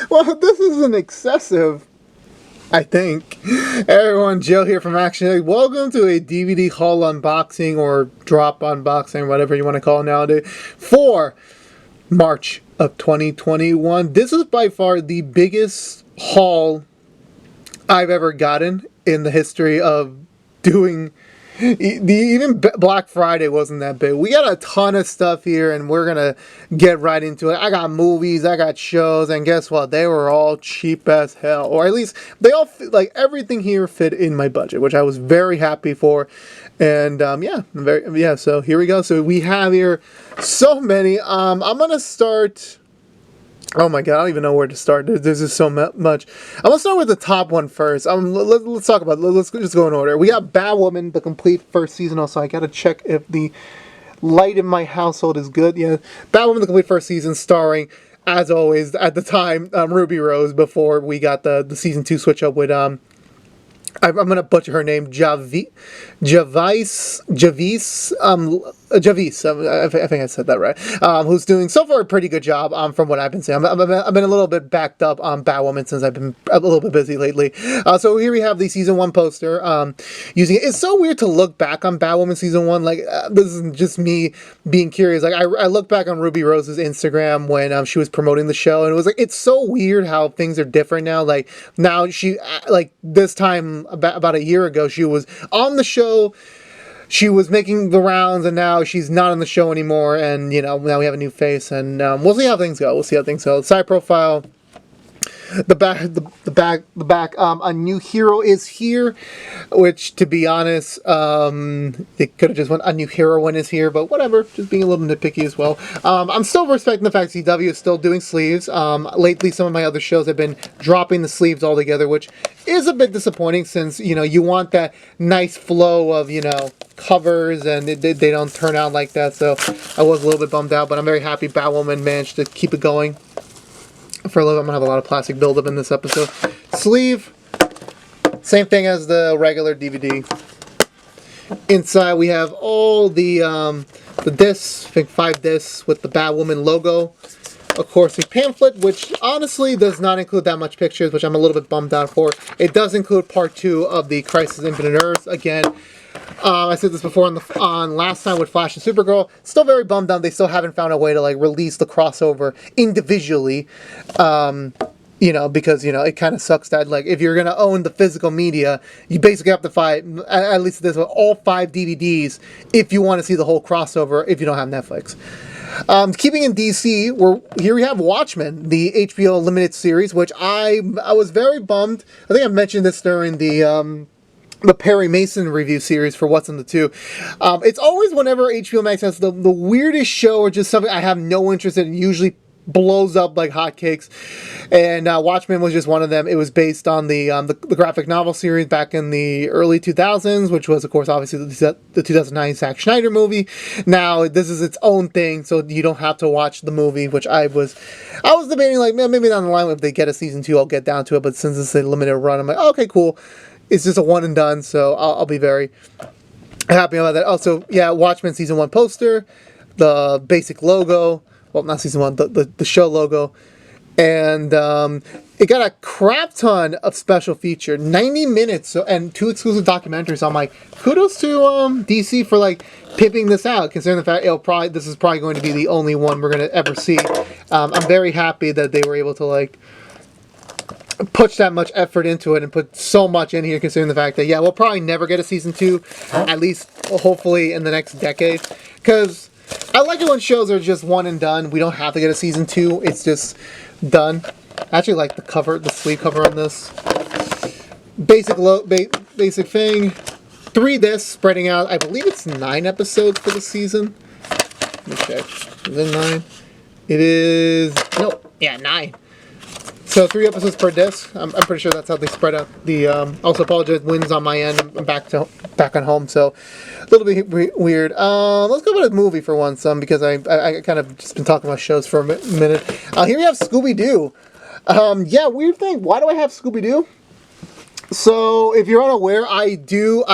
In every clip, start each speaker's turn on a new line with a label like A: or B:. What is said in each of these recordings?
A: Well, this isn't excessive, I think. Everyone, Joe here from Action. Welcome to a DVD haul unboxing or drop unboxing, whatever you want to call it nowadays, for March of 2021. This is by far the biggest haul I've ever gotten in the history of doing. Even Black Friday wasn't that big. We got a ton of stuff here, and we're gonna get right into it. I got movies, I got shows, and guess what? They were all cheap as hell, or at least they all fit, like everything here fit in my budget, which I was very happy for. And yeah. So here we go. So we have here so many. I'm gonna start. Oh my god, I don't even know where to start. There's just so much. I'm going to start with the top one first. Let's talk about it. Let's just go in order. We got Batwoman, the complete first season. Also, I got to check if the light in my household is good. Yeah, Batwoman, the complete first season, starring, as always, at the time, Ruby Rose, before we got the season 2 switch up with, I'm going to butcher her name, Javis, I think I said that right, who's doing so far a pretty good job from what I've been seeing. I've been a little bit backed up on Batwoman since I've been a little bit busy lately. So here we have the season 1 poster using it. It's so weird to look back on Batwoman season 1. Like, this is just me being curious. Like, I look back on Ruby Rose's Instagram when she was promoting the show, and it was like, it's so weird how things are different now. Like, now she, like, this time about a year ago, she was on the show, she was making the rounds, and now she's not on the show anymore, and, you know, now we have a new face, and we'll see how things go. Side profile, the back, a new hero is here, which, to be honest, it could have just went a new heroine is here, but whatever, just being a little nitpicky as well. I'm still respecting the fact CW is still doing sleeves. Lately, some of my other shows have been dropping the sleeves altogether, which is a bit disappointing, since, you know, you want that nice flow of, you know, covers, and they don't turn out like that. So I was a little bit bummed out, but I'm very happy Batwoman managed to keep it going for a little. I'm gonna have a lot of plastic buildup in this episode. Sleeve, same thing as the regular DVD. Inside we have all the discs, I think 5 discs with the Batwoman logo. Of course, the pamphlet, which honestly does not include that much pictures, which I'm a little bit bummed out for. It does include part 2 of the Crisis Infinite Earths. Again, I said this before on last time with Flash and Supergirl. Still very bummed out. They still haven't found a way to, like, release the crossover individually. You know, because, you know, it kind of sucks that, like, if you're going to own the physical media, you basically have to buy, at least this, all 5 DVDs if you want to see the whole crossover if you don't have Netflix. Keeping in DC, here we have Watchmen, the HBO limited series, which I was very bummed. I think I mentioned this during the Perry Mason review series for What's in the Two. It's always whenever HBO Max has the weirdest show or just something I have no interest in, usually blows up like hotcakes, and Watchmen was just one of them. It was based on the graphic novel series back in the early 2000s, which was, of course, obviously the 2009 Zack Snyder movie. Now this is its own thing, so you don't have to watch the movie, which I was debating, like, man, maybe down the line if they get a season 2, I'll get down to it. But since it's a limited run, I'm like, oh, okay, cool. It's just a one and done, so I'll be very happy about that. Also, yeah, Watchmen season 1 poster, the basic logo. Well, not season 1, the show logo. And it got a crap ton of special feature, 90 minutes, and 2 exclusive documentaries. I'm like, kudos to DC for, like, pimping this out, considering the fact this is probably going to be the only one we're going to ever see. I'm very happy that they were able to, like, push that much effort into it and put so much in here, considering the fact that, yeah, we'll probably never get a season 2, at least, hopefully, in the next decade. Because I like it when shows are just one and done. We don't have to get a season 2. It's just done. I actually like the sleeve cover on this. Basic thing. 3 discs spreading out. I believe it's 9 episodes for the season. Let me check. Is it 9? It is... No. Yeah, 9. So 3 episodes per disc. I'm pretty sure that's how they spread out the. Also apologize, winds on my end. I'm back on home, so a little bit weird. Let's go about a movie for once, because I kind of just been talking about shows for a minute. Here we have Scooby-Doo. Yeah, weird thing. Why do I have Scooby-Doo? So, if you're unaware, I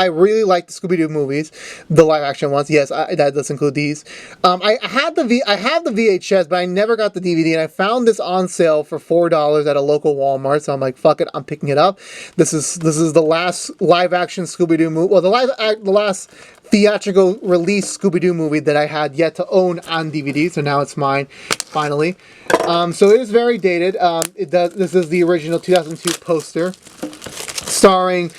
A: really like the Scooby-Doo movies, the live-action ones. Yes, that does include these. I have the VHS, but I never got the DVD, and I found this on sale for $4 at a local Walmart. So I'm like, fuck it, I'm picking it up. This is the last live-action Scooby-Doo movie. Well, the last theatrical release Scooby-Doo movie that I had yet to own on DVD. So now it's mine, finally. So it is very dated. This is the original 2002 poster, starring,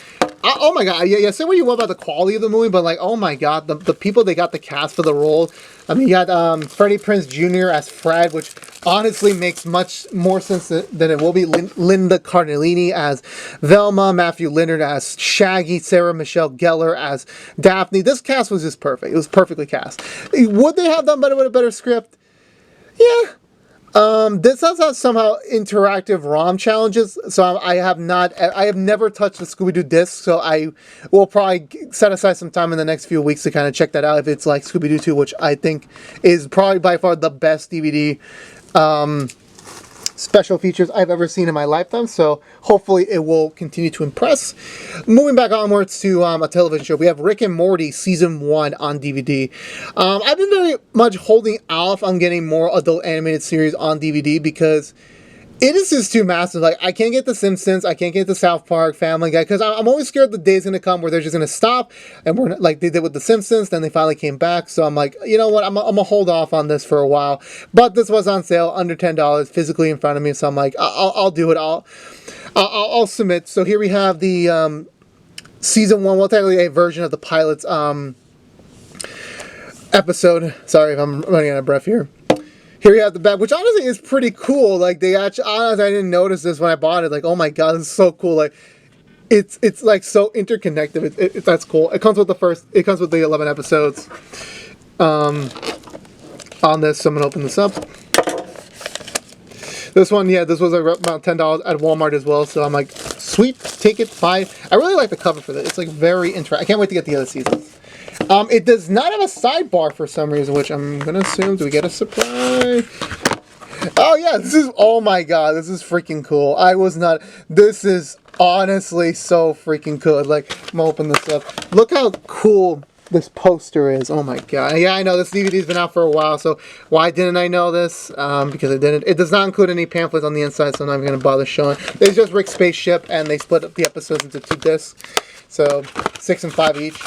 A: oh my god, yeah, say what you want about the quality of the movie, but like, oh my god, the people they got the cast for the role. I mean, you got Freddie Prinze Jr. as Fred, which honestly makes much more sense than it will be. Linda Cardellini as Velma, Matthew Lillard as Shaggy, Sarah Michelle Gellar as Daphne. This cast was just perfect. It was perfectly cast. Would they have done better with a better script? Yeah. This does have somehow interactive ROM challenges, so I have never touched the Scooby-Doo disc, so I will probably set aside some time in the next few weeks to kind of check that out if it's like Scooby-Doo 2, which I think is probably by far the best DVD special features I've ever seen in my lifetime, so hopefully it will continue to impress. Moving back onwards to a television show, we have Rick and Morty Season 1 on DVD. I've been very much holding off on getting more adult animated series on DVD because it is just too massive. Like, I can't get The Simpsons, I can't get the South Park, Family Guy, because I'm always scared the day's gonna come where they're just gonna stop, and we're like they did with The Simpsons. Then they finally came back, so I'm like, you know what, I'm gonna hold off on this for a while. But this was on sale, under $10, physically in front of me, so I'm like, I'll do it. I'll submit. So here we have the season 1, well, technically a version of the pilot's episode. Sorry if I'm running out of breath here. Here you have the back, which honestly is pretty cool. Like, they actually, honestly, I didn't notice this when I bought it. Like, oh my god, this is so cool. Like, it's like so interconnected. That's cool. It comes with the 11 episodes on this. So I'm gonna open this up. This one, yeah, this was about $10 at Walmart as well. So I'm like, sweet, take it, buy it. I really like the cover for this. It's like very interesting. I can't wait to get the other seasons. It does not have a sidebar for some reason, which I'm gonna assume. Do we get a surprise? Oh yeah, oh my god, this is freaking cool. This is honestly so freaking cool. Like, I'm gonna open this up. Look how cool this poster is. Oh my god. Yeah, I know this DVD's been out for a while, so why didn't I know this? Because it didn't. It does not include any pamphlets on the inside, so I'm not even gonna bother showing. It's just Rick's Spaceship, and they split up the episodes into 2 discs. So 6 and 5 each.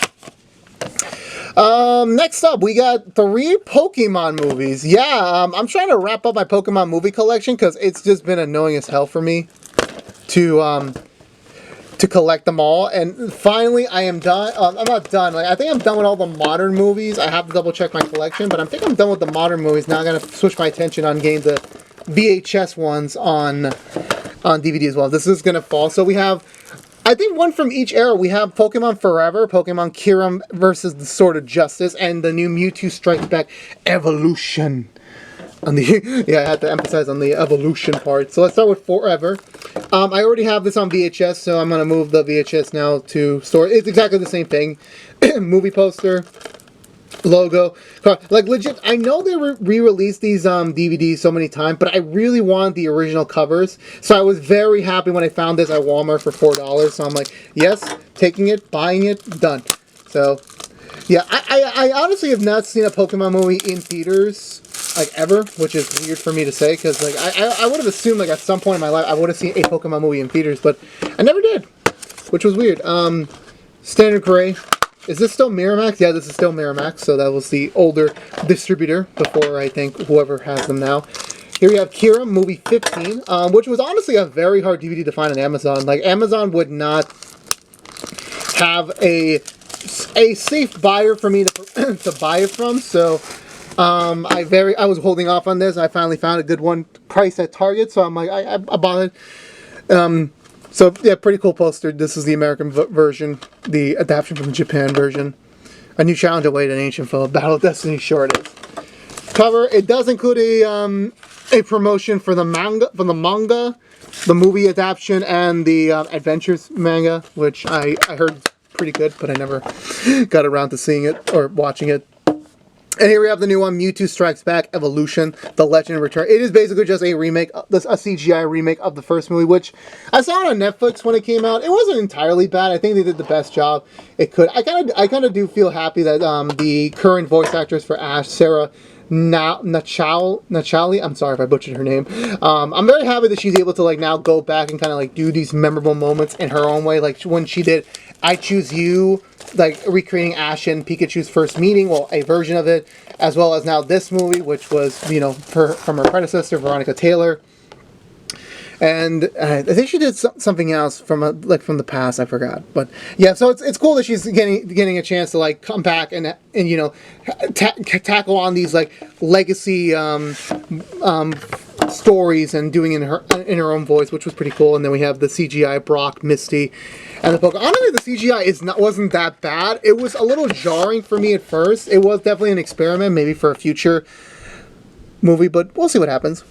A: Next up, we got 3 Pokemon movies. Yeah, I'm trying to wrap up my Pokemon movie collection because it's just been annoying as hell for me to collect them all. And finally, I am done. I'm not done. Like, I think I'm done with all the modern movies. I have to double check my collection, but I think I'm done with the modern movies. Now I'm gonna switch my attention on getting the VHS ones on DVD as well. This is gonna fall. So we have, I think, one from each era. We have Pokemon Forever, Pokemon Kyurem versus the Sword of Justice, and the new Mewtwo Strikes Back Evolution. Yeah, I had to emphasize on the evolution part. So let's start with Forever. I already have this on VHS, so I'm going to move the VHS now to store. It's exactly the same thing. Movie poster, logo. Like, legit, I know they re-released these DVDs so many times, but I really wanted the original covers. So I was very happy when I found this at Walmart for $4. So I'm like, yes, taking it, buying it, done. So, yeah, I honestly have not seen a Pokemon movie in theaters, like, ever, which is weird for me to say, because, like, I would have assumed, like, at some point in my life, I would have seen a Pokemon movie in theaters, but I never did, which was weird. Standard Gray. Is this still Miramax? Yeah, this is still Miramax, so that was the older distributor before, I think, whoever has them now. Here we have Kira, movie 15, which was honestly a very hard DVD to find on Amazon. Like, Amazon would not have a safe buyer for me to to buy it from, so I was holding off on this. I finally found a good one priced at Target, so I'm like, I bought it. So yeah, pretty cool poster. This is the American version, the adaptation from the Japan version. A new challenge awaited, an ancient foe, Battle of Destiny. Sure it is. Cover. It does include a promotion for the manga, the movie adaptation, and the Adventures manga, which I heard pretty good, but I never got around to seeing it or watching it. And here we have the new one, Mewtwo Strikes Back Evolution, The Legend Return. It is basically just a remake, a CGI remake of the first movie, which I saw on Netflix when it came out. It wasn't entirely bad. I think they did the best job it could. I kind of do feel happy that the current voice actress for Ash, Sarah Nachali, I'm sorry if I butchered her name. I'm very happy that she's able to like now go back and kind of like do these memorable moments in her own way, like when she did I Choose You, like recreating Ash and Pikachu's first meeting, well, a version of it, as well as now this movie, which was, you know, from her predecessor, Veronica Taylor. And I think she did something else from the past. I forgot, but yeah. So it's cool that she's getting a chance to like come back and you know tackle on these like legacy stories and doing it in her own voice, which was pretty cool. And then we have the CGI Brock, Misty, and the Pokemon. Honestly, the CGI wasn't that bad. It was a little jarring for me at first. It was definitely an experiment, maybe for a future movie, but we'll see what happens.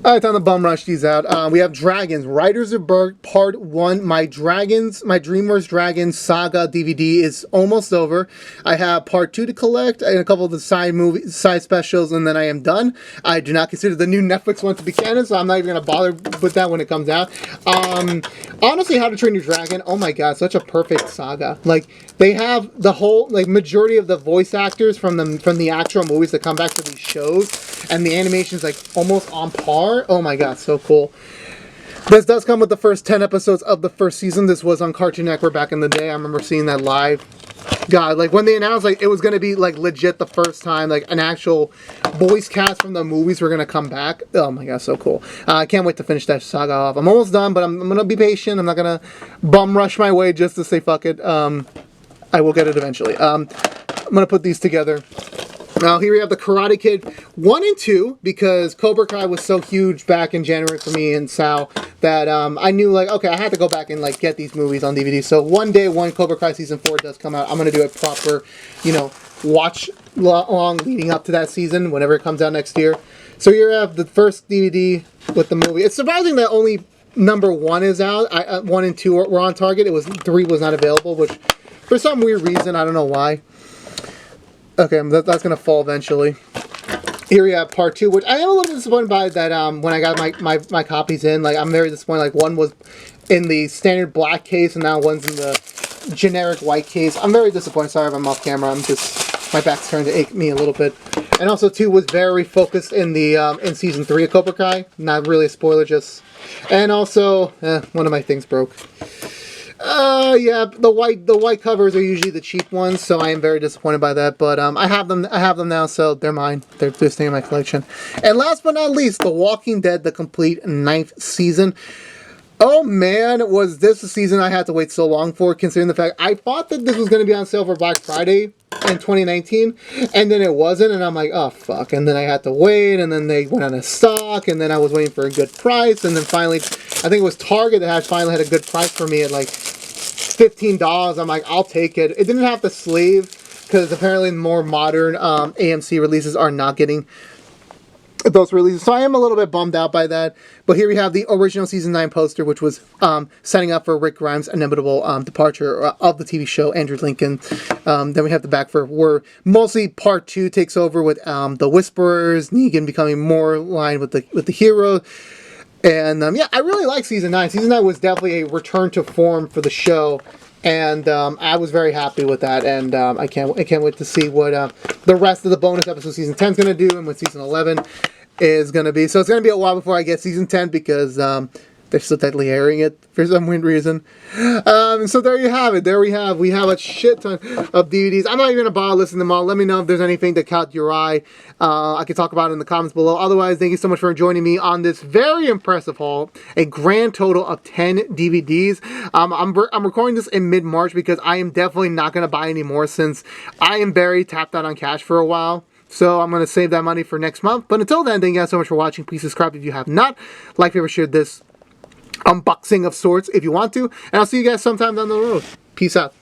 A: Alright, time to bum rush these out. We have Dragons, Riders of Berg, Part 1. My DreamWorks Dragons Saga DVD is almost over. I have Part 2 to collect, and a couple of the side specials, and then I am done. I do not consider the new Netflix one to be canon, so I'm not even going to bother with that when it comes out. Honestly, How to Train Your Dragon, oh my god, such a perfect saga. Like, they have the whole, like, majority of the voice actors from the actual movies that come back to these shows, and the animation's, like, almost on par. Oh my god, so cool. This does come with the first 10 episodes of the first season. This was on Cartoon Network back in the day. I remember seeing that live. God, like when they announced like it was going to be like legit the first time, like an actual voice cast from the movies were going to come back. Oh my god, so cool. I can't wait to finish that saga off. I'm almost done, but I'm going to be patient. I'm not going to bum rush my way just to say fuck it. I will get it eventually. I'm going to put these together. Now, here we have the Karate Kid 1 and 2, because Cobra Kai was so huge back in January for me and Sal that I knew, like, okay, I had to go back and, like, get these movies on DVD. So one day when Cobra Kai Season 4 does come out, I'm going to do a proper, you know, watch long leading up to that season whenever it comes out next year. So here we have the first DVD with the movie. It's surprising that only number 1 is out. 1 and 2 were on target. 3 was not available, which for some weird reason, I don't know why. Okay, that's going to fall eventually. Here we have Part 2, which I am a little disappointed by that when I got my copies in. Like, I'm very disappointed. Like, one was in the standard black case, and now one's in the generic white case. I'm very disappointed. Sorry if I'm off camera. My back's starting to ache me a little bit. And also, 2 was very focused in the in Season 3 of Cobra Kai. Not really a spoiler, just... And also, one of my things broke. Yeah, the white covers are usually the cheap ones, so I am very disappointed by that. But I have them now, so they're mine. They're staying in my collection. And last but not least, The Walking Dead, the complete 9th season. Oh man, was this a season I had to wait so long for, considering the fact I thought that this was going to be on sale for Black Friday in 2019, and then it wasn't, and I'm like, oh fuck, and then I had to wait, and then they went out of stock, and then I was waiting for a good price, and then finally, I think it was Target that finally had a good price for me at like $15. I'm like, I'll take it. It didn't have the sleeve, because apparently more modern AMC releases are not getting those releases, so I am a little bit bummed out by that. But here we have the original Season 9 poster, which was setting up for Rick Grimes' inevitable departure of the TV show, Andrew Lincoln. Then we have the back for where mostly Part 2 takes over with the Whisperers, Negan becoming more aligned with the hero. And yeah, I really like Season 9. Season 9 was definitely a return to form for the show. And I was very happy with that, and I can't wait to see what the rest of the bonus episode Season 10 is going to do, and what Season 11 is going to be. So it's going to be a while before I get Season 10, because they're still technically airing it for some weird reason. So there you have it. There we have a shit ton of DVDs. I'm not even going to bother listing them all. Let me know if there's anything that caught your eye. I can talk about it in the comments below. Otherwise, thank you so much for joining me on this very impressive haul. A grand total of 10 DVDs. I'm recording this in mid-March because I am definitely not going to buy any more, since I am very tapped out on cash for a while. So I'm going to save that money for next month. But until then, thank you guys so much for watching. Please subscribe if you have not. Like, favorite, share this unboxing of sorts if you want to. And I'll see you guys sometime down the road. Peace out.